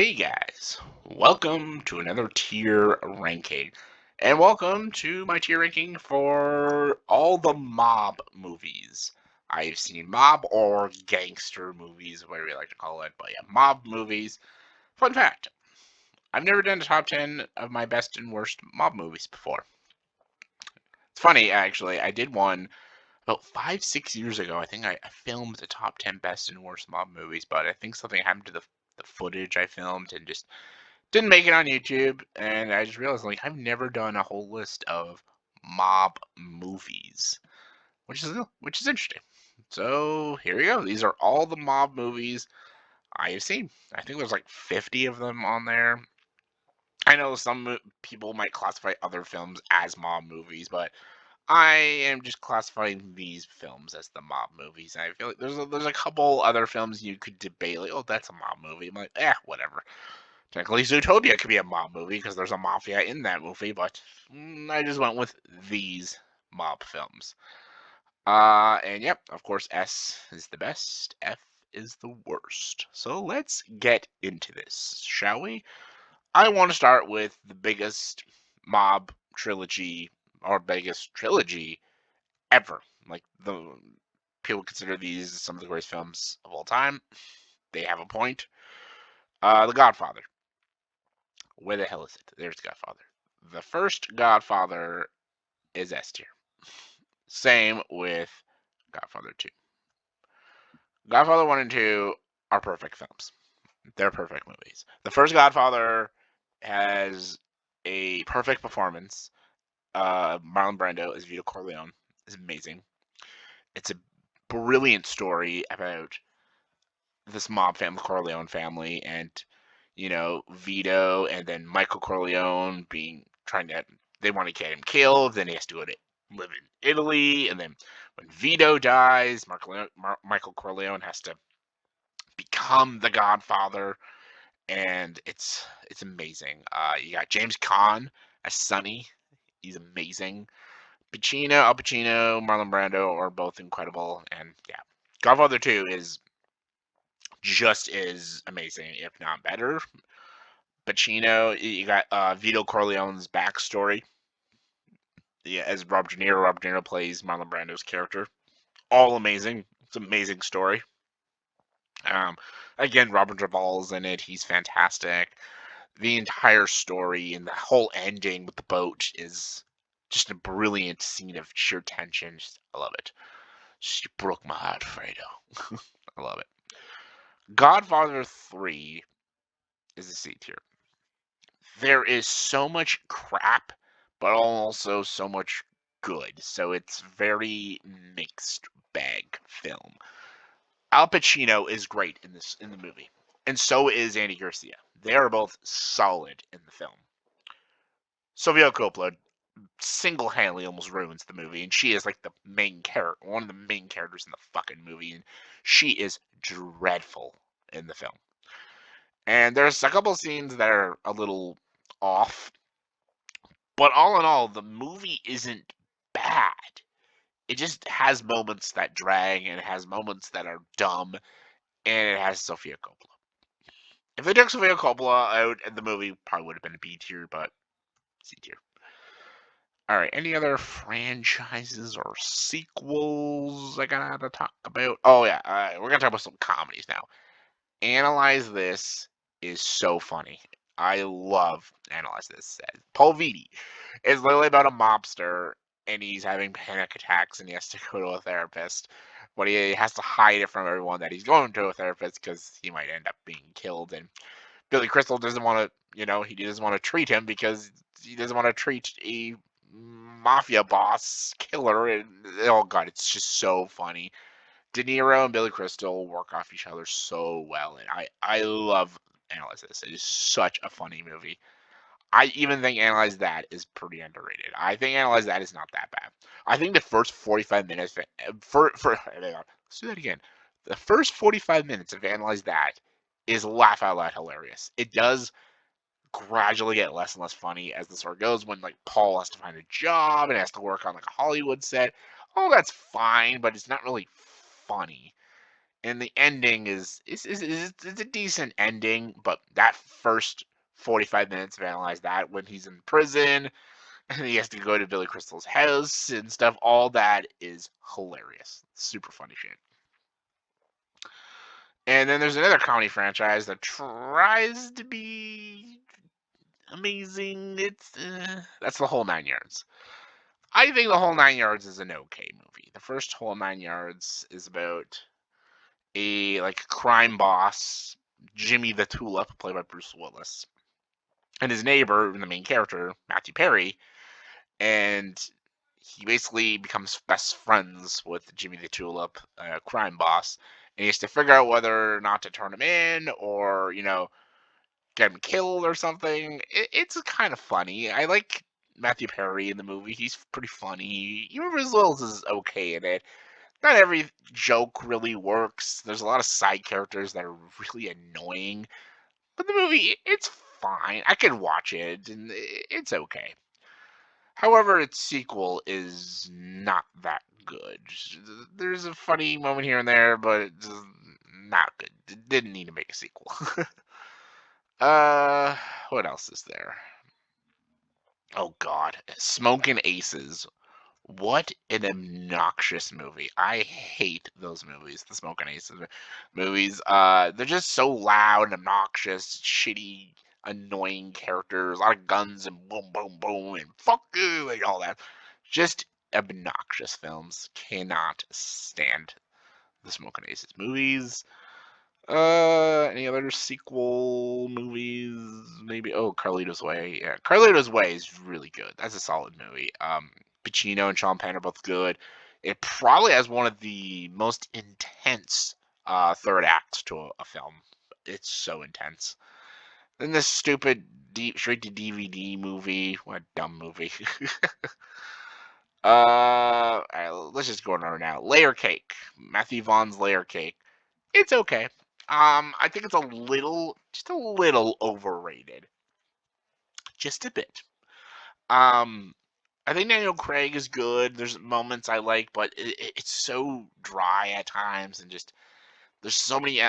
Hey guys, welcome to another tier ranking, and welcome to my tier ranking for all the mob movies. I've seen mob or gangster movies, whatever you like to call it, but yeah, mob movies. Fun fact, I've never done a top 10 of my best and worst mob movies before. It's funny, actually, I did one about 5, 6 years ago. I think I filmed the top 10 best and worst mob movies, but I think something happened to the footage I filmed and just didn't make it on YouTube, and I just realized like I've never done a whole list of mob movies, which is interesting. So here we go. These are all the mob movies I have seen. I think there's like 50 of them on there. I know some people might classify other films as mob movies, but I am just classifying these films as the mob movies. I feel like there's a couple other films you could debate, like, oh, that's a mob movie. I'm like, whatever. Technically, Zootopia could be a mob movie because there's a mafia in that movie, but I just went with these mob films. And yep, of course, S is the best, F is the worst. So let's get into this, shall we? I want to start with the biggest mob trilogy or biggest trilogy ever. Like the people consider these some of the greatest films of all time. They have a point. The Godfather. Where the hell is it? There's Godfather. The first Godfather is S tier. Same with Godfather 2. Godfather 1 and 2 are perfect films. They're perfect movies. The first Godfather has a perfect performance. Marlon Brando as Vito Corleone is amazing. It's a brilliant story about this mob family, Corleone family, and Vito, and then Michael Corleone being trying to they want to get him killed, then he has to go to live in Italy, and then when Vito dies, Michael Corleone has to become the Godfather, and it's amazing. You got James Caan as Sonny, he's amazing. Al Pacino, Marlon Brando are both incredible, and yeah, Godfather 2 is just as amazing, if not better. Pacino, you got Vito Corleone's backstory. Yeah, as Robert De Niro. Robert De Niro plays Marlon Brando's character. All amazing. It's an amazing story. Um, Again, Robert Duvall's in it. He's fantastic. The entire story and the whole ending with the boat is just a brilliant scene of sheer tension. I love it. She broke my heart, Fredo. I love it. Godfather 3 is a C tier. There is so much crap, but also so much good. So it's very mixed bag film. Al Pacino is great in the movie, and so is Andy Garcia. They are both solid in the film. Sofia Coppola single-handedly almost ruins the movie, and she is like the main character, one of the main characters in the fucking movie, and she is dreadful in the film. And there's a couple scenes that are a little off, but all in all, the movie isn't bad. It just has moments that drag, and it has moments that are dumb, and it has Sofia Coppola. If they took Sofia Coppola out, the movie probably would have been a B tier, but C tier. All right, any other franchises or sequels I gotta talk about? Oh yeah, we're gonna talk about some comedies now. Analyze This is so funny. I love Analyze This. Paul Vitti is literally about a mobster, and he's having panic attacks, and he has to go to a therapist, but he has to hide it from everyone that he's going to a therapist because he might end up being killed. And Billy Crystal doesn't want to, he doesn't want to treat him because he doesn't want to treat a mafia boss killer. And oh god, it's just so funny. De Niro and Billy Crystal work off each other so well, and I love Analyze This. It is such a funny movie. I even think Analyze That is pretty underrated. I think Analyze That is not that bad. I think the first 45 minutes let's do that again. The first 45 minutes of Analyze That is laugh out loud hilarious. It does gradually get less and less funny as the story goes when like Paul has to find a job and has to work on like a Hollywood set. Oh, that's fine, but it's not really funny. and the ending is it's a decent ending, but that first 45 minutes of analyze that when he's in prison and he has to go to Billy Crystal's house and stuff, all that is hilarious. Super funny shit. And then there's another comedy franchise that tries to be amazing. It's that's The Whole Nine Yards. I think The Whole Nine Yards is an okay movie. The first Whole Nine Yards is about a like crime boss, Jimmy the Tulip, played by Bruce Willis, and his neighbor, the main character, Matthew Perry, and he basically becomes best friends with Jimmy the Tulip, crime boss, and he has to figure out whether or not to turn him in or get him killed or something. It's kind of funny. I like Matthew Perry in the movie. He's pretty funny. Even Bruce Willis is okay in it. Not every joke really works. There's a lot of side characters that are really annoying. But the movie, it's fine. I could watch it, and it's okay. However, its sequel is not that good. There's a funny moment here and there, but it's not good. It didn't need to make a sequel. uh, what else is there? Oh God, Smoking Aces. What an obnoxious movie. I hate those movies, the Smoking Aces movies. They're just so loud and obnoxious, shitty, annoying characters, a lot of guns and boom, boom, boom, and fuck you, and all that. Just obnoxious films. Cannot stand the Smoking Aces movies. Any other sequel movies? Maybe. Oh, Carlito's Way. Yeah, Carlito's Way is really good. That's a solid movie. Pacino and Sean Penn are both good. It probably has one of the most intense third acts to a film. It's so intense. Then this stupid straight to DVD movie. What a dumb movie. All right, let's just go on over now. Layer Cake. Matthew Vaughn's Layer Cake. It's okay. I think it's just a little overrated, just a bit. Um, I think Daniel Craig is good. There's moments I like, but it's so dry at times, and just there's so many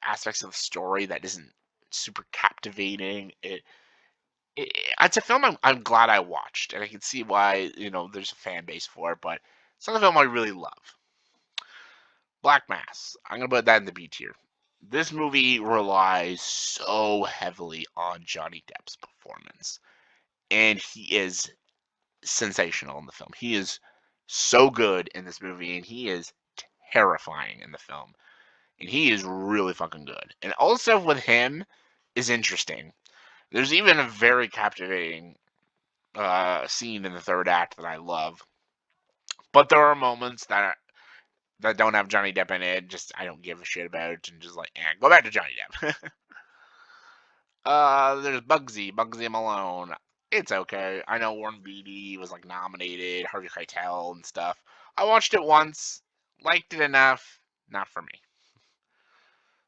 aspects of the story that isn't super captivating. It's a film I'm glad I watched, and I can see why there's a fan base for it, but it's not a film I really love. Black Mass. I'm gonna put that in the B tier. This movie relies so heavily on Johnny Depp's performance, and he is sensational in the film. He is so good in this movie, and he is terrifying in the film, and he is really fucking good. And all the stuff with him is interesting. There's even a very captivating scene in the third act that I love, but there are moments that don't have Johnny Depp in it. Just I don't give a shit about, and just like, go back to Johnny Depp. There's Bugsy Malone. It's okay. I know Warren Beatty was like nominated, Harvey Keitel and stuff. I watched it once, liked it enough, not for me.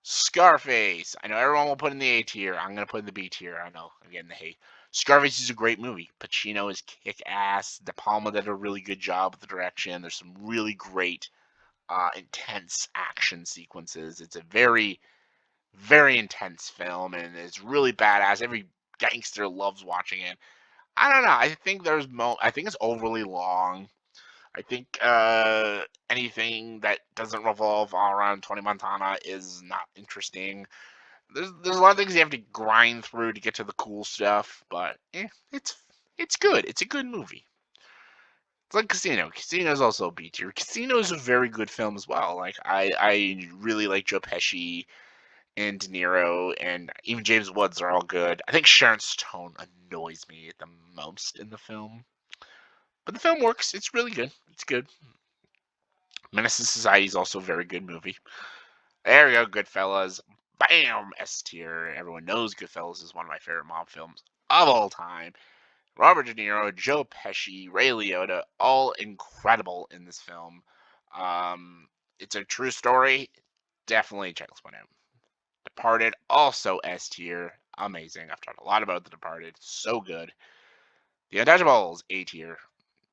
Scarface. I know everyone will put in the A tier. I'm gonna put in the B tier. I know I'm getting the hate. Scarface is a great movie. Pacino is kick ass. De Palma did a really good job with the direction. There's some really great, intense action sequences. It's a very very intense film, and it's really badass. Every gangster loves watching it. I don't know. I think I think it's overly long. I think anything that doesn't revolve all around Tony Montana is not interesting. There's a lot of things you have to grind through to get to the cool stuff, but it's good. It's a good movie. It's like Casino. Casino is also a B tier. Casino is a very good film as well. Like I really like Joe Pesci and De Niro and even James Woods are all good. I think Sharon Stone annoys me the most in the film. But the film works. It's really good. It's good. Menace to Society is also a very good movie. There we go, Goodfellas. Bam! S tier. Everyone knows Goodfellas is one of my favorite mob films of all time. Robert De Niro, Joe Pesci, Ray Liotta, all incredible in this film. It's a true story. Definitely check this one out. Departed, also S tier. Amazing. I've talked a lot about The Departed. So good. The Untouchables, A tier.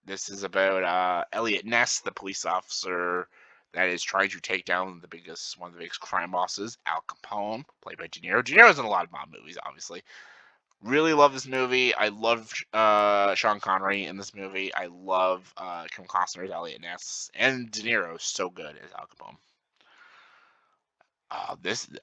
This is about Elliot Ness, the police officer that is trying to take down one of the biggest crime bosses, Al Capone, played by De Niro. De Niro's in a lot of mob movies, obviously. Really love this movie. I love Sean Connery in this movie. I love Kim Costner as Elliot Ness, and De Niro is so good as Al Capone.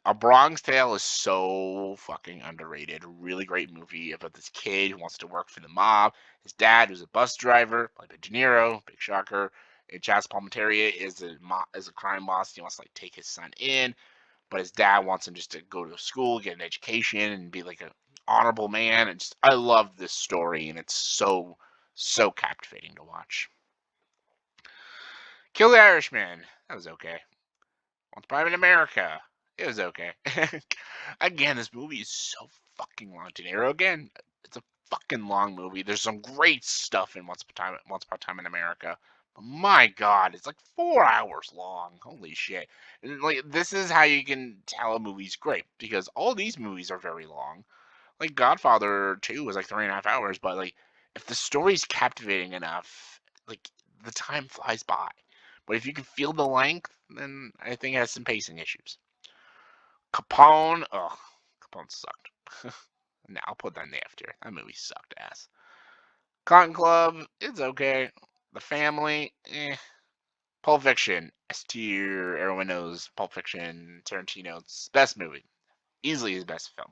A Bronx Tale is so fucking underrated. Really great movie about this kid who wants to work for the mob. His dad, who's a bus driver, played by De Niro, big shocker. And Chaz Palminteri is a crime boss. He wants to like take his son in, but his dad wants him just to go to school, get an education, and be like an honorable man. And just I love this story, and it's so captivating to watch. Kill the Irishman. That was okay. Once Upon in America. It was okay. Again, this movie is so fucking long. De Niro again. It's a fucking long movie. There's some great stuff in Once Upon a Time in America. But my God, it's like 4 hours long. Holy shit! And like this is how you can tell a movie's great because all these movies are very long. Like Godfather 2 was like 3.5 hours, but like if the story's captivating enough, like the time flies by. But if you can feel the length, then I think it has some pacing issues. Capone, ugh, Capone sucked. Nah, I'll put that in the F tier. That movie sucked ass. Cotton Club, it's okay. The Family, eh. Pulp Fiction, S tier. Everyone knows Pulp Fiction, Tarantino's best movie. Easily his best film.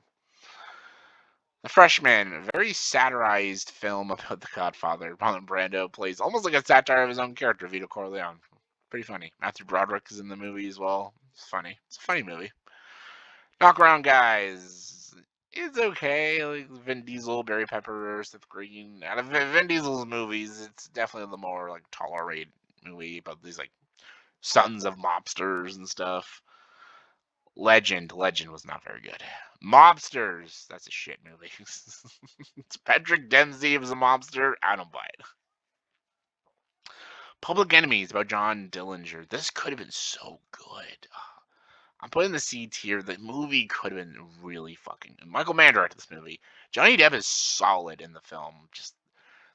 The Freshman, a very satirized film about the Godfather. Marlon Brando plays almost like a satire of his own character, Vito Corleone. Pretty funny. Matthew Broderick is in the movie as well. It's funny. It's a funny movie. Knock Around Guys. It's okay. Like Vin Diesel, Barry Pepper, Seth Green. Out of Vin Diesel's movies, it's definitely the more like tolerated movie about these like sons of mobsters and stuff. Legend was not very good. Mobsters, that's a shit movie. It's Patrick Dempsey as a mobster. I don't buy it. Public Enemies about John Dillinger. This could have been so good. I'm putting the C tier. The movie could have been really fucking. Michael Mann directed this movie. Johnny Depp is solid in the film. Just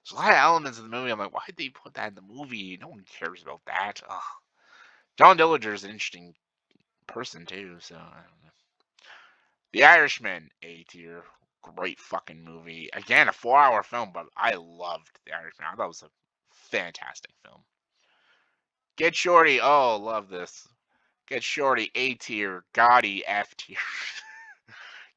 there's a lot of elements of the movie. I'm like, why did they put that in the movie? No one cares about that. Ugh. John Dillinger is an interesting person too. So I don't know. The Irishman, A tier. Great fucking movie. Again, a 4-hour film, but I loved The Irishman. I thought it was a fantastic film. Get Shorty. Oh, love this. Get Shorty, A tier. Gotti, F tier.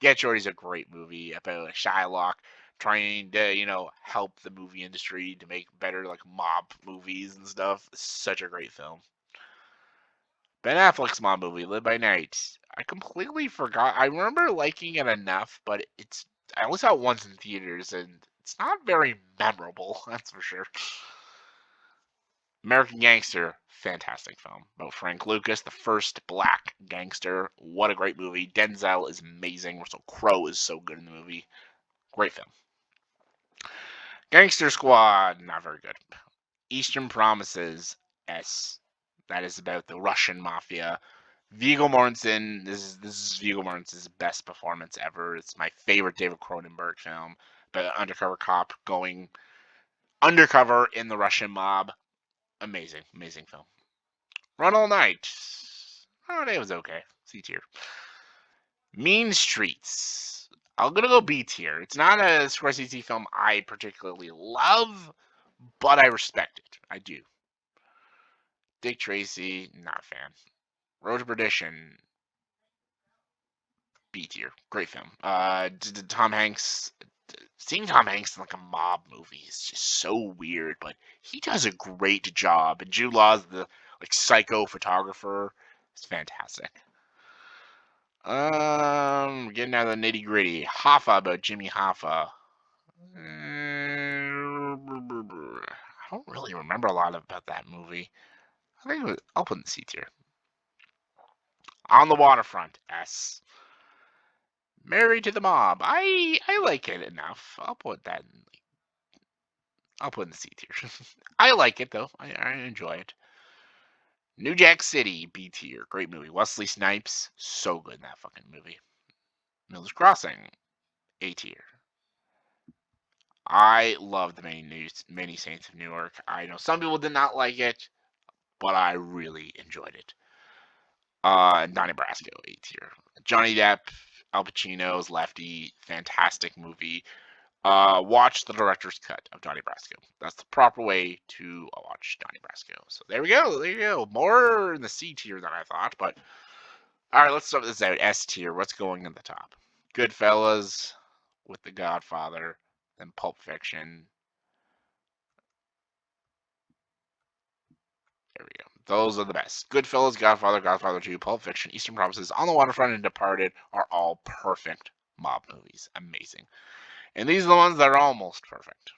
Get Shorty's a great movie about Shylock trying to, help the movie industry to make better like mob movies and stuff. It's such a great film. Ben Affleck's mob movie, Live by Night. I completely forgot. I remember liking it enough, but I only saw it once in theaters, and it's not very memorable. That's for sure. American Gangster, fantastic film about Frank Lucas, the first black gangster. What a great movie. Denzel is amazing. Russell Crowe is so good in the movie. Great film. Gangster Squad, not very good. Eastern Promises, S. That is about the Russian mafia. Viggo Mortensen, this is Viggo Mortensen's best performance ever. It's my favorite David Cronenberg film about an undercover cop going undercover in the Russian mob. Amazing film. Run All Night. Oh, it was okay. C tier. Mean Streets. I'm gonna go B tier. It's not a Scorsese film I particularly love, but I respect it. I do. Dick Tracy, not a fan. Road to Perdition, B tier. Great film. Tom Hanks. Seeing Tom Hanks in like a mob movie is just so weird, but he does a great job. And Jude Law's the like psycho photographer. It's fantastic. Getting out of the nitty gritty. Hoffa about Jimmy Hoffa. I don't really remember a lot about that movie. I think I'll put in the C tier. On the Waterfront, S. Married to the Mob. I like it enough. I'll put in the C tier. I like it though. I enjoy it. New Jack City, B tier. Great movie. Wesley Snipes, so good in that fucking movie. Miller's Crossing, A tier. I love the Many Saints of Newark. I know some people did not like it. but I really enjoyed it. Donnie Brasco, A tier. Johnny Depp, Al Pacino's Lefty, fantastic movie. Watch the director's cut of Donnie Brasco. That's the proper way to watch Donnie Brasco. So there we go. There you go. More in the C tier than I thought, but all right, let's start this out. S tier. What's going in the top? Goodfellas with The Godfather, then Pulp Fiction. There we go. Those are the best. Goodfellas, Godfather, Godfather 2, Pulp Fiction, Eastern Promises, On the Waterfront, and Departed are all perfect mob movies. Amazing. And these are the ones that are almost perfect.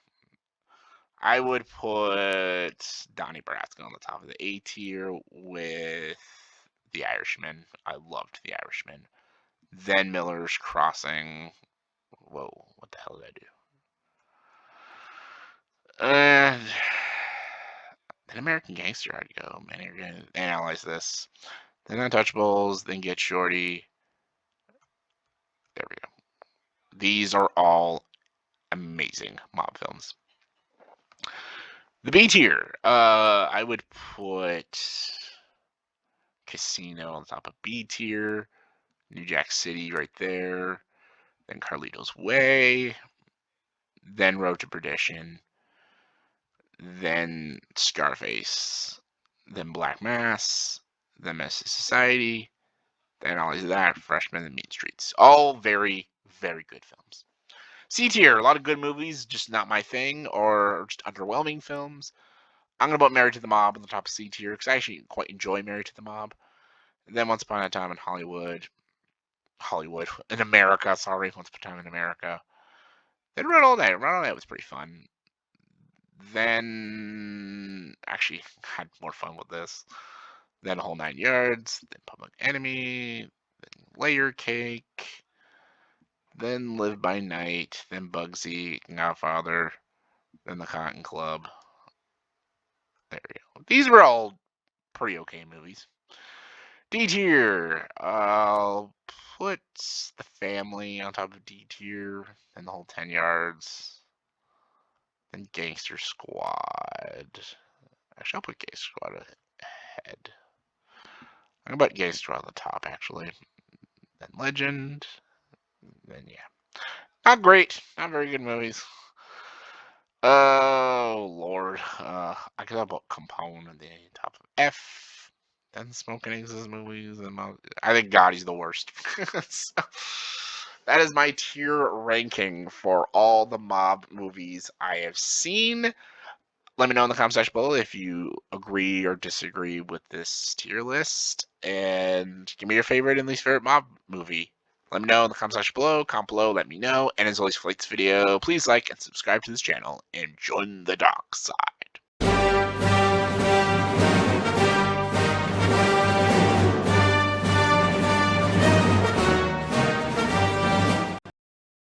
I would put Donnie Brasco on the top of the A tier with The Irishman. I loved The Irishman. Then Miller's Crossing. Whoa, what the hell did I do? Then American Gangster, how'd you go? Man, you're gonna analyze this. Then Untouchables, then Get Shorty. There we go. These are all amazing mob films. The B tier, I would put Casino on top of B tier, New Jack City right there, then Carlito's Way, then Road to Perdition, then Scarface, then Black Mass, then Menace to Society, then all these that, Freshman and Mean Streets. All very, very good films. C tier, a lot of good movies, just not my thing, or just underwhelming films. I'm going to put Married to the Mob on the top of C tier, because I actually quite enjoy Married to the Mob. And then Once Upon a Time in Hollywood, in America, sorry, Once Upon a Time in America. Then Run All Night. Run All Night was pretty fun. Then, actually, had more fun with this. Then Whole Nine Yards, then Public Enemy, then Layer Cake, then Live by Night, then Bugsy, Godfather, then The Cotton Club. There we go. These were all pretty okay movies. D tier. I'll put The Family on top of D tier, then The Whole 10 Yards, then Gangster Squad. Actually, I'll put Gangster Squad ahead. I'm gonna put Gangster Squad on the top, actually. Then Legend. Then, yeah. Not great. Not very good movies. Oh, Lord. I could have put Capone on the top of F. Then Smoking Exes movies. And I think Gotti's the worst. So, that is my tier ranking for all the mob movies I have seen. Let me know in the comment section below if you agree or disagree with this tier list. And give me your favorite and least favorite mob movie. Let me know in the comment section below. Comment below, let me know. And as always, for this video, please like and subscribe to this channel and join the dark side.